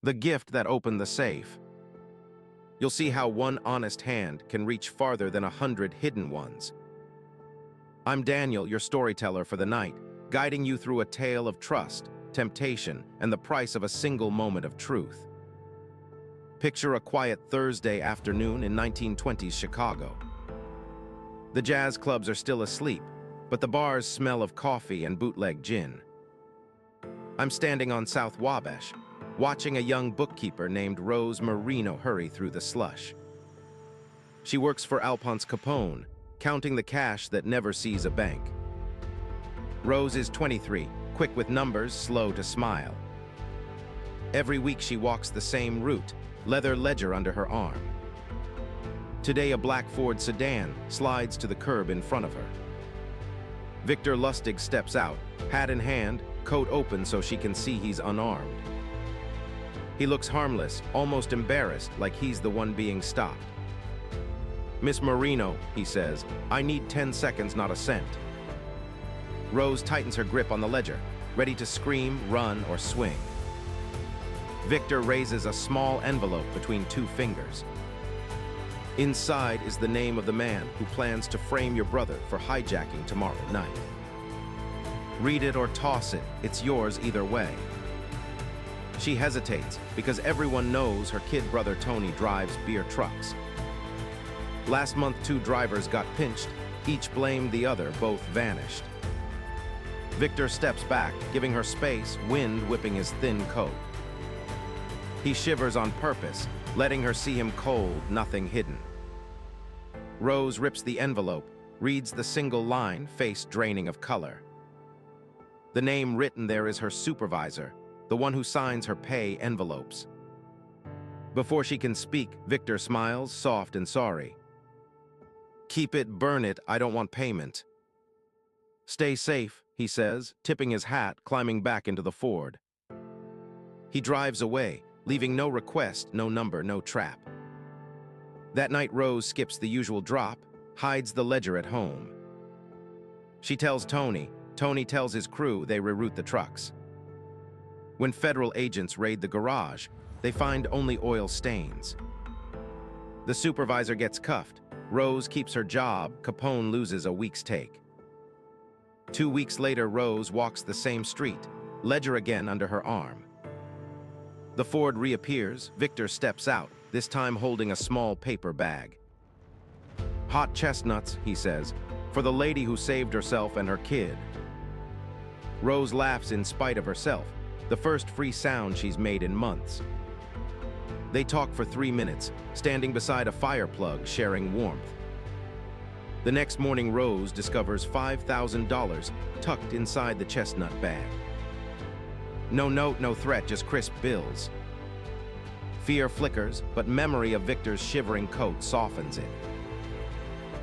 The gift that opened the safe. You'll see how one honest hand can reach farther than 100 hidden ones. I'm Daniel, your storyteller for the night, guiding you through a tale of trust, temptation, and the price of a single moment of truth. Picture a quiet Thursday afternoon in 1920s Chicago. The jazz clubs are still asleep, but the bars smell of coffee and bootleg gin. I'm standing on South Wabash, watching a young bookkeeper named Rose Marino hurry through the slush. She works for Alphonse Capone, counting the cash that never sees a bank. Rose is 23, quick with numbers, slow to smile. Every week she walks the same route, leather ledger under her arm. Today a black Ford sedan slides to the curb in front of her. Victor Lustig steps out, hat in hand, coat open so she can see he's unarmed. He looks harmless, almost embarrassed, like he's the one being stopped. "Miss Marino," he says, "I need 10 seconds, not a cent." Rose tightens her grip on the ledger, ready to scream, run, or swing. Victor raises a small envelope between two fingers. Inside is the name of the man who plans to frame your brother for hijacking tomorrow night. Read it or toss it, it's yours either way. She hesitates because everyone knows her kid brother Tony drives beer trucks. Last month 2 drivers got pinched, each blamed the other, both vanished. Victor steps back, giving her space, wind whipping his thin coat. He shivers on purpose, letting her see him cold, nothing hidden. Rose rips the envelope, reads the single line, face draining of color. The name written there is her supervisor, the one who signs her pay envelopes. Before she can speak, Victor smiles, soft and sorry. "Keep it, burn it, I don't want payment." "Stay safe," he says, tipping his hat, climbing back into the Ford. He drives away, leaving no request, no number, no trap. That night Rose skips the usual drop, hides the ledger at home. She tells Tony. Tony tells his crew. They reroute the trucks. When federal agents raid the garage, they find only oil stains. The supervisor gets cuffed. Rose keeps her job. Capone loses a week's take. 2 weeks later, Rose walks the same street, ledger again under her arm. The Ford reappears. Victor steps out, this time holding a small paper bag. "Hot chestnuts," he says, "for the lady who saved herself and her kid." Rose laughs in spite of herself, the first free sound she's made in months. They talk for 3 minutes, standing beside a fire plug, sharing warmth. The next morning, Rose discovers $5,000 tucked inside the chestnut bag. No note, no threat, just crisp bills. Fear flickers, but memory of Victor's shivering coat softens it.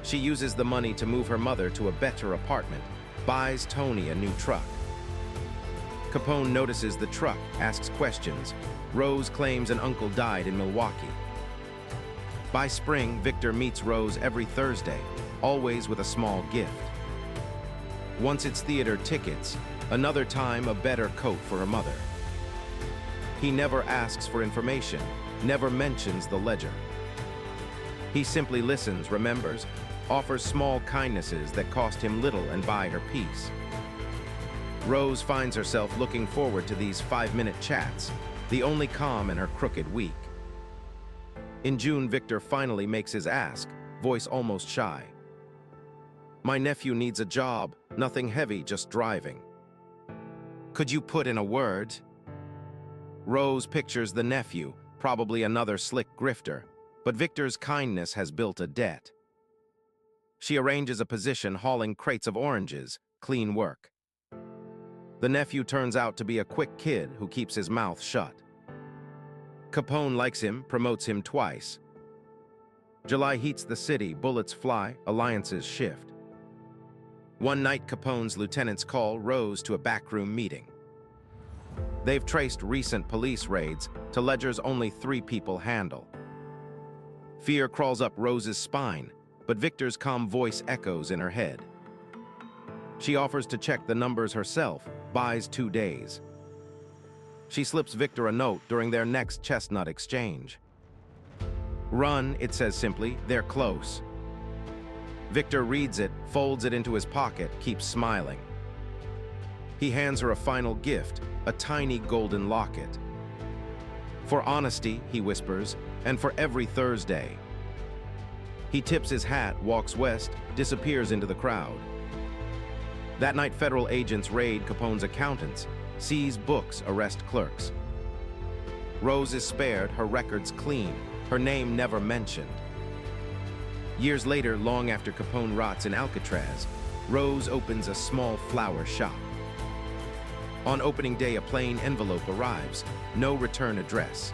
She uses the money to move her mother to a better apartment, buys Tony a new truck. Capone notices the truck, asks questions. Rose claims an uncle died in Milwaukee. By spring, Victor meets Rose every Thursday, always with a small gift. Once it's theater tickets, another time a better coat for her mother. He never asks for information, never mentions the ledger. He simply listens, remembers, offers small kindnesses that cost him little and buy her peace. Rose finds herself looking forward to these 5-minute chats, the only calm in her crooked week. In June, Victor finally makes his ask, voice almost shy. "My nephew needs a job, nothing heavy, just driving. Could you put in a word?" Rose pictures the nephew, probably another slick grifter, but Victor's kindness has built a debt. She arranges a position hauling crates of oranges, clean work. The nephew turns out to be a quick kid who keeps his mouth shut. Capone likes him, promotes him twice. July heats the city, bullets fly, alliances shift. One night, Capone's lieutenants call Rose to a backroom meeting. They've traced recent police raids to ledgers only 3 people handle. Fear crawls up Rose's spine, but Victor's calm voice echoes in her head. She offers to check the numbers herself, buys 2 days. She slips Victor a note during their next chestnut exchange. "Run," it says simply, "they're close." Victor reads it, folds it into his pocket, keeps smiling. He hands her a final gift, a tiny golden locket. "For honesty," he whispers, "and for every Thursday." He tips his hat, walks west, disappears into the crowd. That night, federal agents raid Capone's accountants, seize books, arrest clerks. Rose is spared, her records clean, her name never mentioned. Years later, long after Capone rots in Alcatraz, Rose opens a small flower shop. On opening day, a plain envelope arrives, no return address.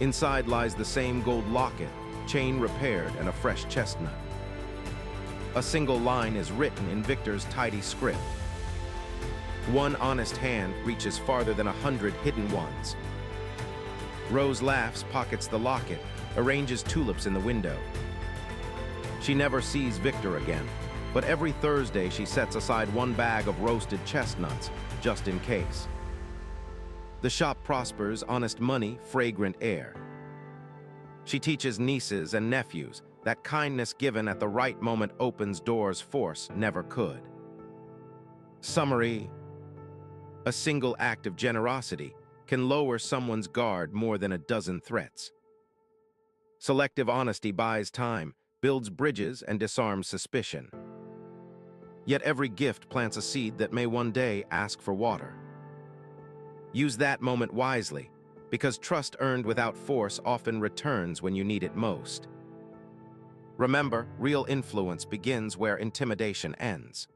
Inside lies the same gold locket, chain repaired, and a fresh chestnut. A single line is written in Victor's tidy script. One honest hand reaches farther than 100 hidden ones. Rose laughs, pockets the locket, arranges tulips in the window. She never sees Victor again, but every Thursday she sets aside one bag of roasted chestnuts, just in case. The shop prospers, honest money, fragrant air. She teaches nieces and nephews that kindness given at the right moment opens doors force never could. Summary: a single act of generosity can lower someone's guard more than a dozen threats. Selective honesty buys time, builds bridges, and disarms suspicion. Yet every gift plants a seed that may one day ask for water. Use that moment wisely, because trust earned without force often returns when you need it most. Remember, real influence begins where intimidation ends.